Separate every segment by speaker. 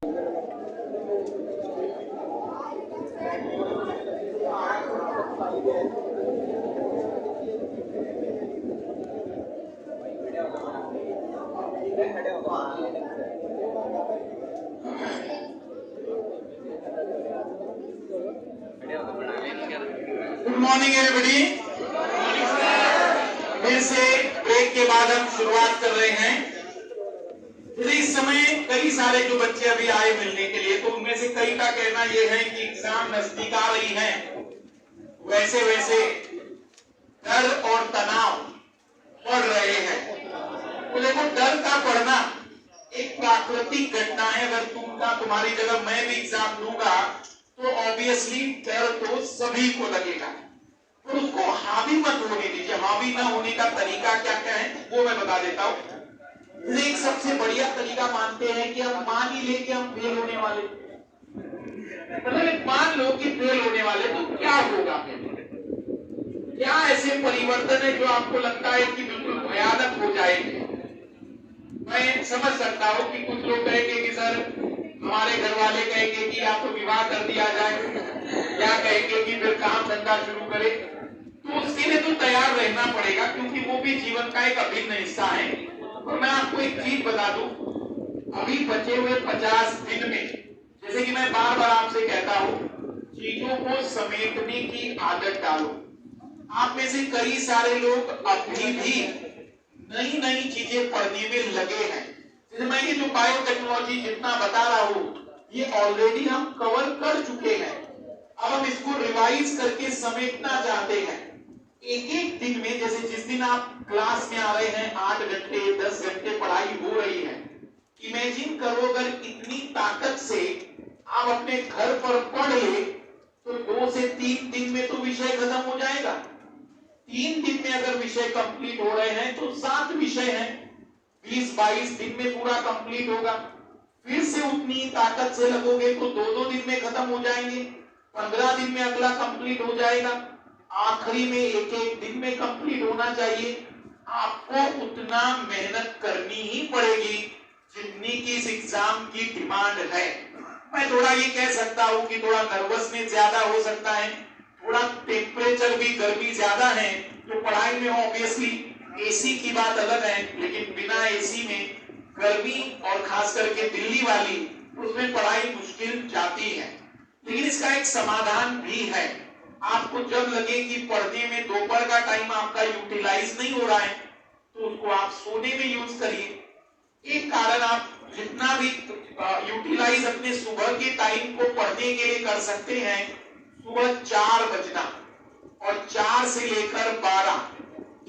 Speaker 1: Good morning everybody. फिर से break के बाद हम शुरुआत कर रहे हैं। इस समय कई सारे जो बच्चे अभी आए मिलने के लिए, तो उनमें से कई का कहना यह है कि एग्जाम नजदीक आ रही है, वैसे वैसे डर और तनाव बढ़ रहे हैं। तो देखो, डर का बढ़ना एक प्राकृतिक घटना है। अगर तुम्हारी जगह मैं भी एग्जाम दूंगा तो ऑब्वियसली डर तो सभी को लगेगा, और उसको हावी मत होने दीजिए। हावी ना होने का तरीका क्या क्या है वो मैं बता देता हूँ। एक सबसे बढ़िया तरीका मानते हैं कि हम मान ही ले कि हम फेल होने वाले, मतलब मान लो कि फेल होने वाले, तो क्या होगा? क्या ऐसे परिवर्तन है जो आपको लगता है कि बिल्कुल भयानक हो जाएंगे? मैं समझ सकता हूँ कि कुछ लोग कहेंगे कि सर, हमारे घर वाले कहेंगे कि आप तो विवाह कर दिया जाए, या कहेंगे कि फिर काम धंधा शुरू करें। तो उसके लिए तो तैयार रहना पड़ेगा, क्योंकि वो भी जीवन का एक अभिन्न हिस्सा है। और मैं आपको एक चीज बता दूं, अभी बचे हुए 50 दिन में, जैसे कि मैं बार बार आपसे कहता हूं, चीजों को समेटने की आदत डालो। आप में से कई सारे लोग अभी भी नई नई चीजें पढ़ने में लगे हैं। जैसे मैं ये जो बायोटेक्नोलॉजी जितना बता रहा हूं, ये ऑलरेडी हम कवर कर चुके हैं। अब हम इसको रिवाइज करके समेटना चाहते हैं। एक एक दिन में, जैसे जिस दिन आप क्लास में आ रहे हैं 8 घंटे 10 घंटे पढ़ाई हो रही है, इमेजिन करो अगर इतनी ताकत से आप अपने घर पर पढ़ ले तो 2 से 3 दिन में तो विषय खत्म हो जाएगा। 3 दिन में अगर विषय कंप्लीट हो रहे हैं तो 7 विषय हैं, 20-22 दिन में पूरा कंप्लीट होगा। फिर से उतनी ताकत से लगोगे तो 2-2 दिन में खत्म हो जाएंगे, 15 दिन में अगला कंप्लीट हो जाएगा, आखिरी में एक एक दिन में कंप्लीट होना चाहिए। आपको उतना मेहनत करनी ही पड़ेगी जितनी की इस एग्जाम की डिमांड है। मैं थोड़ा ये कह सकता हूँ कि थोड़ा नर्वसनेस ज्यादा हो सकता है, थोड़ा टेम्परेचर भी, गर्मी ज्यादा है, तो पढ़ाई में ऑब्वियसली एसी की बात अलग है, लेकिन बिना एसी में गर्मी और खास करके दिल्ली वाली, उसमें पढ़ाई मुश्किल जाती है। लेकिन इसका एक समाधान भी है। आपको जब लगे कि पढ़ने में दोपहर का टाइम आपका यूटिलाइज नहीं हो रहा है, तो उसको आप सोने में यूज करिए। एक कारण, आप जितना भी यूटिलाइज अपने सुबह के टाइम को पढ़ने के लिए कर सकते हैं, सुबह 4 बजना और 4 से लेकर 12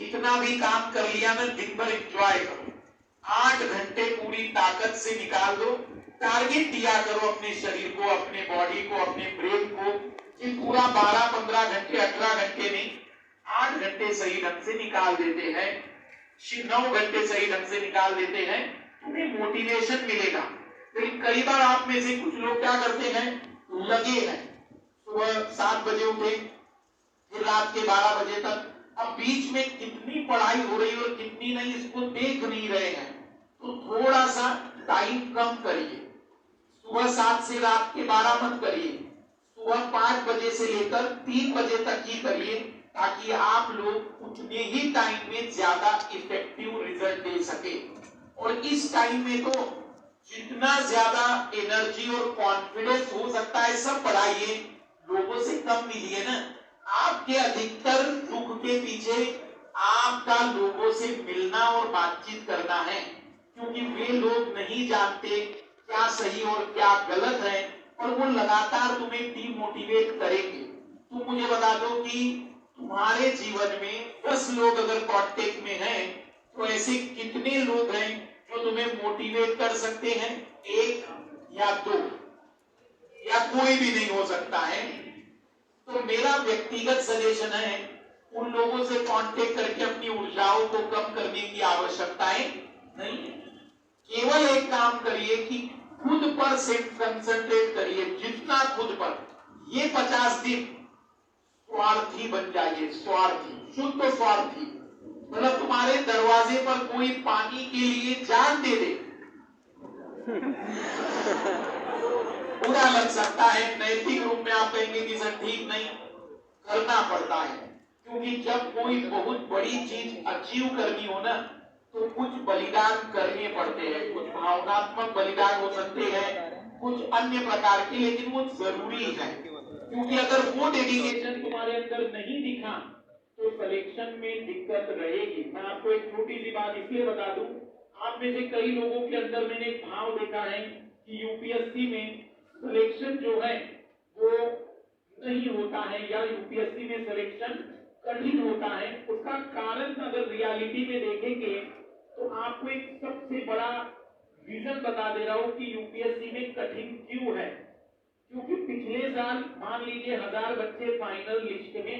Speaker 1: इतना भी काम कर लिया ना, दिन भर एंजॉय करो। 8 घंटे पूरी ताकत से निकाल दो। टारगेट दिया करो अपने शरीर को, अपने बॉडी को, अपने ब्रेन को, कि पूरा 12-15 घंटे 18 घंटे नहीं, 8 घंटे सही ढंग से निकाल देते हैं, 9 घंटे सही ढंग से निकाल देते हैं, तुम्हें मोटिवेशन मिलेगा। लेकिन कई बार आप में से कुछ लोग क्या करते हैं, लगे हैं, सुबह 7 बजे उठे, फिर रात के 12 बजे तक, अब बीच में कितनी पढ़ाई हो रही है और कितनी नहीं, इसको देख नहीं रहे हैं। तो थोड़ा सा टाइम कम करिए, सुबह 7 से रात के 12 मत करिए, सुबह 5 बजे से लेकर 3 बजे तक ही करिए, ताकि आप लोग उतने ही टाइम में ज्यादा इफेक्टिव रिजल्ट दे सके। और इस टाइम में तो जितना ज्यादा एनर्जी और कॉन्फिडेंस हो सकता है सब बढ़ाइए, लोगों से कम मिलिए ना। आपके अधिकतर दुख के पीछे आपका लोगों से मिलना और बातचीत करना है, क्योंकि वे लोग नहीं जानते क्या सही और क्या गलत है, और वो लगातार तुम्हें डीमोटिवेट करेंगे। तुम मुझे बता दो कि तुम्हारे जीवन में 10 लोग अगर कांटेक्ट में हैं, तो ऐसे कितने लोग हैं जो तुम्हें मोटिवेट कर सकते हैं? 1 या 2, या कोई भी नहीं हो सकता है। तो मेरा व्यक्तिगत सजेशन है, उन लोगों से कांटेक्ट करके अपनी ऊर्जाओं को कम करने की आवश्यकताएं नहीं है। केवल एक काम करिए कि खुद पर कंसंट्रेट करिए, जितना खुद पर। ये 50 दिन स्वार्थी बन जाइए, स्वार्थी, शुद्ध स्वार्थी। मतलब तुम्हारे दरवाजे पर कोई पानी के लिए जान दे दे बुरा लग सकता है, नैतिक रूप में आप कहेंगे कि सर ठीक नहीं, करना पड़ता है, क्योंकि जब कोई बहुत बड़ी चीज अचीव करनी हो ना, तो कुछ बलिदान करने पड़ते हैं, कुछ भावनात्मक बलिदान हो सकते हैं, कुछ अन्य प्रकार के, लेकिन वो जरूरी है, क्योंकि अगर वो डेडिकेशन तुम्हारे अंदर नहीं दिखा तो सिलेक्शन में दिक्कत रहेगी। मैं आपको एक छोटी सी बात इसलिए बता दूं, आप में से कई लोगों के अंदर मैंने एक भाव देखा है कि यूपीएससी में सिलेक्शन जो है वो नहीं होता है, या यूपीएससी में सिलेक्शन कठिन होता है। उसका कारण अगर रियलिटी में देखेंगे तो आपको एक सबसे बड़ा रीजन बता दे रहा हूं कि यूपीएससी में कठिन क्यों है। क्योंकि पिछले साल मान लीजिए 1000 बच्चे फाइनल लिस्ट में